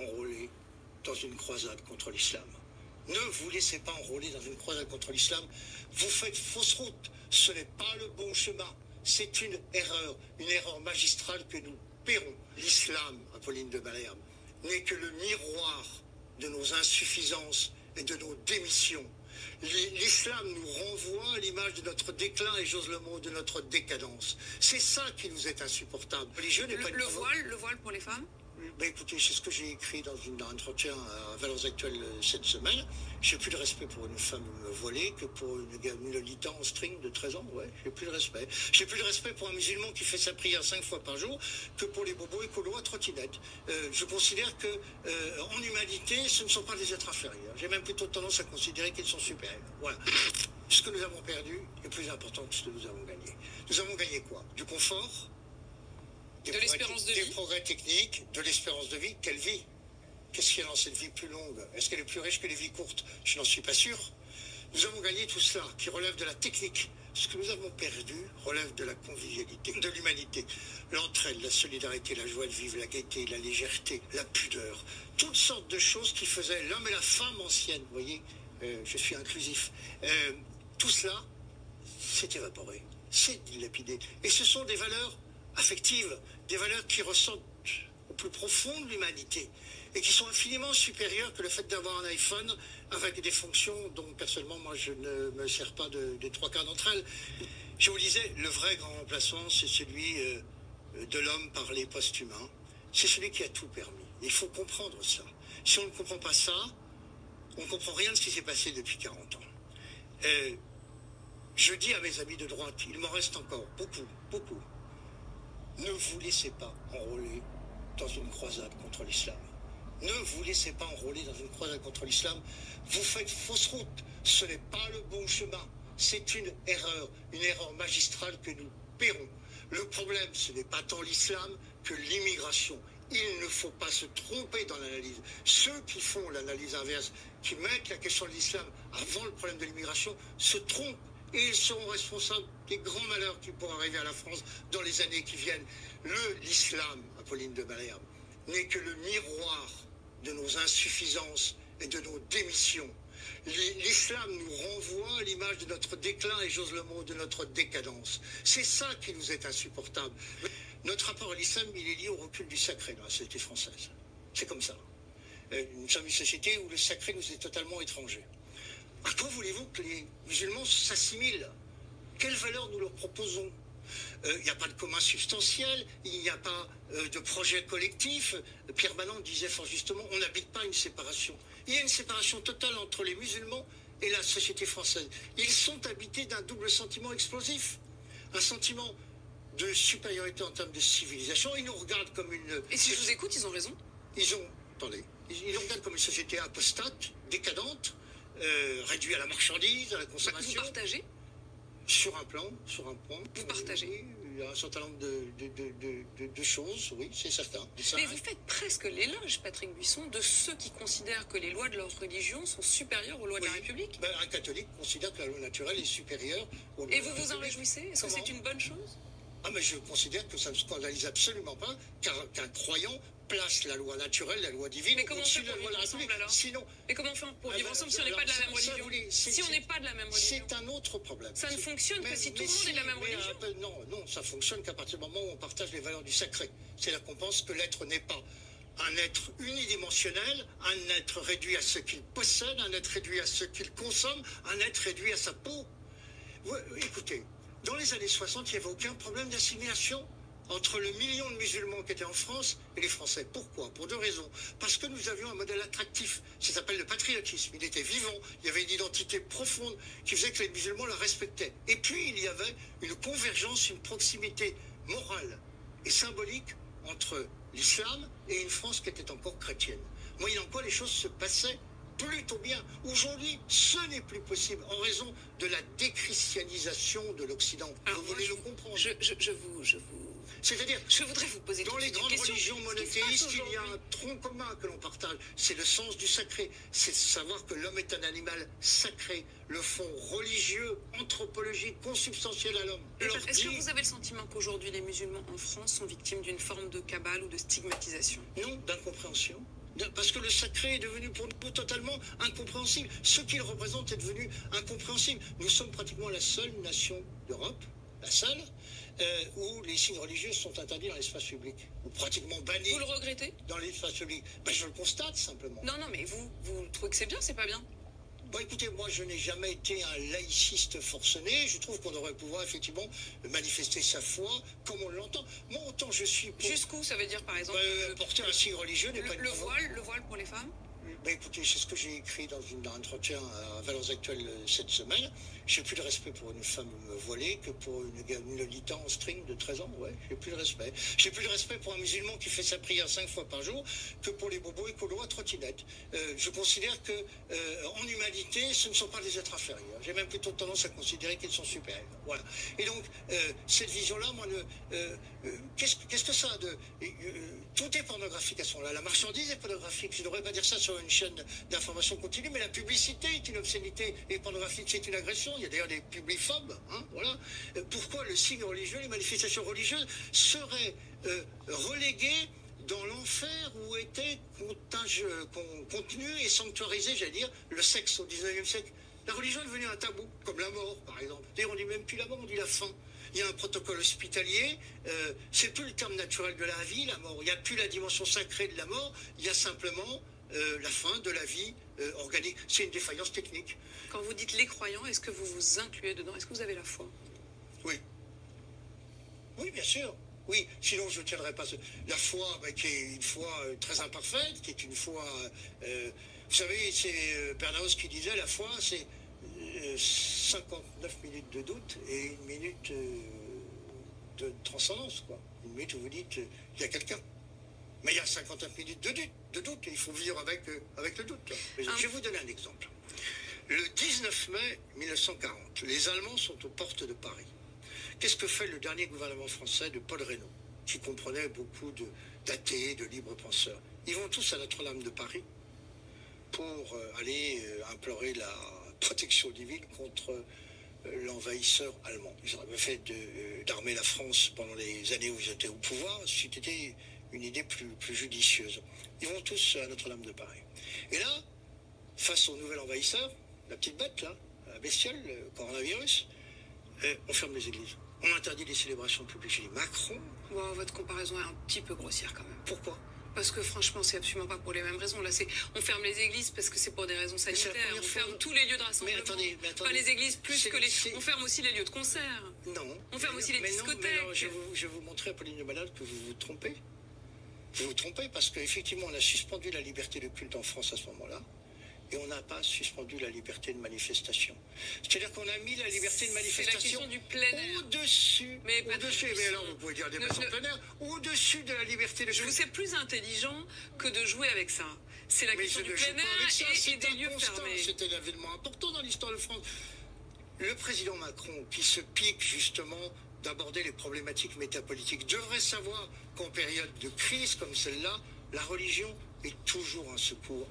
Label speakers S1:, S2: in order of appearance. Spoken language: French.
S1: enrôler dans une croisade contre l'islam. Ne vous laissez pas enrôler dans une croisade contre l'islam. Vous faites fausse route. Ce n'est pas le bon chemin. C'est une erreur magistrale que nous paierons. L'islam, Apolline de Malherbe, n'est que le miroir de nos insuffisances et de nos démissions. L'islam nous renvoie à l'image de notre déclin et, j'ose le mot, de notre décadence. C'est ça qui nous est insupportable.
S2: Le voile pour les femmes?
S1: Ben écoutez, c'est ce que j'ai écrit dans un entretien à Valeurs Actuelles cette semaine. J'ai plus de respect pour une femme voilée que pour une Lolita en string de 13 ans. Ouais, j'ai plus de respect. J'ai plus de respect pour un musulman qui fait sa prière 5 fois par jour que pour les bobos écolos à trottinette. Je considère que en humanité, ce ne sont pas des êtres inférieurs. J'ai même plutôt tendance à considérer qu'ils sont supérieurs. Voilà. Ce que nous avons perdu est plus important que ce que nous avons gagné. Nous avons gagné quoi? Du confort,
S2: de l'espérance de vie,
S1: des progrès techniques, de l'espérance de vie. Quelle vie? Qu'est-ce qu'il y a dans cette vie plus longue? Est-ce qu'elle est plus riche que les vies courtes? Je n'en suis pas sûr. Nous avons gagné tout cela qui relève de la technique. Ce que nous avons perdu relève de la convivialité, de l'humanité. L'entraide, la solidarité, la joie de vivre, la gaieté, la légèreté, la pudeur. Toutes sortes de choses qui faisaient l'homme et la femme ancienne. Vous voyez, je suis inclusif. Tout cela s'est évaporé, s'est dilapidé. Et ce sont des valeurs affectives, des valeurs qui ressortent au plus profond de l'humanité et qui sont infiniment supérieures que le fait d'avoir un iPhone avec des fonctions dont personnellement moi je ne me sers pas des 3 quarts d'entre elles. Je vous disais, le vrai grand remplacement, c'est celui de l'homme par les post-humains. C'est celui qui a tout permis. Il faut comprendre ça. Si on ne comprend pas ça, on ne comprend rien de ce qui s'est passé depuis 40 ans. Je dis à mes amis de droite, il m'en reste encore beaucoup. Ne vous laissez pas enrôler dans une croisade contre l'islam. Ne vous laissez pas enrôler dans une croisade contre l'islam. Vous faites fausse route. Ce n'est pas le bon chemin. C'est une erreur magistrale que nous paierons. Le problème, ce n'est pas tant l'islam que l'immigration. Il ne faut pas se tromper dans l'analyse. Ceux qui font l'analyse inverse, qui mettent la question de l'islam avant le problème de l'immigration, se trompent. Et ils seront responsables des grands malheurs qui pourront arriver à la France dans les années qui viennent. L'islam, Apolline de Malherbe, n'est que le miroir de nos insuffisances et de nos démissions. L'islam nous renvoie à l'image de notre déclin et, j'ose le mot, de notre décadence. C'est ça qui nous est insupportable. Notre rapport à l'islam, il est lié au recul du sacré dans la société française. C'est comme ça. Nous sommes une société où le sacré nous est totalement étranger. À quoi voulez-vous que les musulmans s'assimilent? Quelles valeurs nous leur proposons? Il n'y a pas de commun substantiel, il n'y a pas de projet collectif. Pierre Balland disait fort justement, on n'habite pas une séparation. Il y a une séparation totale entre les musulmans et la société française. Ils sont habités d'un double sentiment explosif. Un sentiment de supériorité en termes de civilisation. Ils nous regardent comme une...
S2: Et si je vous écoute, ils ont raison.
S1: Ils nous regardent comme une société apostate, décadente, réduite à la marchandise, à la consommation.
S2: Vous partagez?
S1: Sur un point.
S2: Vous partagez?
S1: Oui, il y a un certain nombre de choses, oui, c'est certain.
S2: Mais vous faites presque l'éloge, Patrick Buisson, de ceux qui considèrent que les lois de leur religion sont supérieures aux lois de la République.
S1: Un catholique considère que la loi naturelle est supérieure aux lois de la République.
S2: Et vous vous en réjouissez? Est-ce que c'est une bonne chose?
S1: Ah, mais je considère que ça ne scandalise absolument pas qu'un croyant place la loi naturelle, la loi divine au-dessus de la loi de la République. Sinon,
S2: mais comment on fait pour vivre ensemble si on n'est pas de la même religion? Si on n'est pas de la même religion,
S1: c'est un autre problème.
S2: Ça ne fonctionne que si tout le monde est de la même religion.
S1: Non, ça fonctionne qu'à partir du moment où on partage les valeurs du sacré. C'est-à-dire qu'on pense que l'être n'est pas un être unidimensionnel, un être réduit à ce qu'il possède, un être réduit à ce qu'il consomme, un être réduit à sa peau. Écoutez, dans les années 60, il n'y avait aucun problème d'assimilation entre le million de musulmans qui étaient en France et les Français. Pourquoi? Pour 2 raisons. Parce que nous avions un modèle attractif. Ça s'appelle le patriotisme. Il était vivant. Il y avait une identité profonde qui faisait que les musulmans la respectaient. Et puis, il y avait une convergence, une proximité morale et symbolique entre l'islam et une France qui était encore chrétienne. Moyennant quoi, les choses se passaient plutôt bien. Aujourd'hui, ce n'est plus possible en raison de la déchristianisation de l'Occident. Vous voulez le comprendre? C'est-à-dire,
S2: je voudrais vous poser
S1: dans les grandes religions monothéistes, il y a un tronc commun que l'on partage. C'est le sens du sacré. C'est de savoir que l'homme est un animal sacré. Le fond religieux, anthropologique, consubstantiel à l'homme.
S2: Est-ce que vous avez le sentiment qu'aujourd'hui, les musulmans en France sont victimes d'une forme de cabale ou de stigmatisation?
S1: Non, d'incompréhension. Parce que le sacré est devenu pour nous totalement incompréhensible. Ce qu'il représente est devenu incompréhensible. Nous sommes pratiquement la seule nation d'Europe, la seule, où les signes religieux sont interdits dans l'espace public, ou pratiquement bannis.
S2: Vous le regrettez?
S1: Dans l'espace public. Ben, je le constate simplement.
S2: Non, mais vous trouvez que c'est bien, c'est pas bien?
S1: Bon, écoutez, moi, je n'ai jamais été un laïciste forcené. Je trouve qu'on devrait pouvoir, effectivement, manifester sa foi comme on l'entend. Moi, autant je suis pour...
S2: Jusqu'où ça veut dire, par exemple
S1: porter un signe religieux n'est pas une...
S2: le voile pour les femmes?
S1: Ben, écoutez, c'est ce que j'ai écrit dans un entretien à Valeurs Actuelles cette semaine. J'ai plus de respect pour une femme voilée que pour une Lolita en string de 13 ans. Ouais, j'ai plus de respect. J'ai plus de respect pour un musulman qui fait sa prière 5 fois par jour que pour les bobos écolos à trottinette. Je considère que en humanité, ce ne sont pas des êtres inférieurs. J'ai même plutôt tendance à considérer qu'ils sont supérieurs. Voilà. Et donc, cette vision-là, moi, qu'est-ce que ça a de... tout est pornographique à ce moment-là. La marchandise est pornographique. Je ne devrais pas dire ça sur une chaîne d'information continue, mais la publicité est une obscénité et pornographique, c'est une agression. Il y a d'ailleurs des publiphobes. Hein, voilà. Pourquoi le signe religieux, les manifestations religieuses seraient reléguées dans l'enfer où était contenu et sanctuarisé, j'allais dire, le sexe au 19e siècle? La religion est devenue un tabou, comme la mort, par exemple. D'ailleurs, on dit même plus la mort, on dit la fin. Il y a un protocole hospitalier, c'est plus le terme naturel de la vie, la mort. Il n'y a plus la dimension sacrée de la mort, il y a simplement la fin de la vie organique. C'est une défaillance technique.
S2: Quand vous dites les croyants, est-ce que vous vous incluez dedans? Est-ce que vous avez la foi?
S1: Oui. Oui, bien sûr. Oui, sinon je ne tiendrai pas. La foi, qui est une foi très imparfaite, qui est une foi... vous savez, c'est Bernanos qui disait, la foi, c'est 59 minutes de doute et une minute de transcendance, quoi. Une minute où vous dites, il y a quelqu'un. Mais il y a 59 minutes de doute et il faut vivre avec le doute. Je vais vous donner un exemple. Le 19 mai 1940, les Allemands sont aux portes de Paris. Qu'est-ce que fait le dernier gouvernement français de Paul Reynaud, qui comprenait beaucoup d'athées, de libres penseurs? Ils vont tous à Notre-Dame de Paris pour aller implorer la protection divine contre l'envahisseur allemand. Ils auraient fait d'armer la France pendant les années où ils étaient au pouvoir, c'était une idée plus judicieuse. Ils vont tous à Notre-Dame de Paris. Et là, face au nouvel envahisseur, la petite bête, là, la bestiole, le coronavirus, on ferme les églises. On interdit les célébrations publiques. J'ai dit, Macron...
S2: Wow, votre comparaison est un petit peu grossière quand même.
S1: Pourquoi?
S2: Parce que franchement, c'est absolument pas pour les mêmes raisons. Là, on ferme les églises parce que c'est pour des raisons sanitaires. On ferme tous les lieux de rassemblement.
S1: Mais attendez.
S2: Pas les églises plus que les... On ferme aussi les lieux de concert.
S1: Non.
S2: On ferme aussi les discothèques.
S1: Non, je vais vous montrer, Apolline de Malade, que vous vous trompez. Vous vous trompez parce qu'effectivement, on a suspendu la liberté de culte en France à ce moment-là. Et on n'a pas suspendu la liberté de manifestation. C'est-à-dire qu'on a mis la liberté de manifestation au-dessus. Mais alors vous pouvez dire des messes en plein air, au-dessus de la liberté de...
S2: Je vous sais plus intelligent que de jouer avec ça. C'est la question du plein air et des lieux fermés.
S1: C'était un événement important dans l'histoire de France. Le président Macron, qui se pique justement d'aborder les problématiques métapolitiques, devrait savoir qu'en période de crise comme celle-là, la religion est toujours un secours.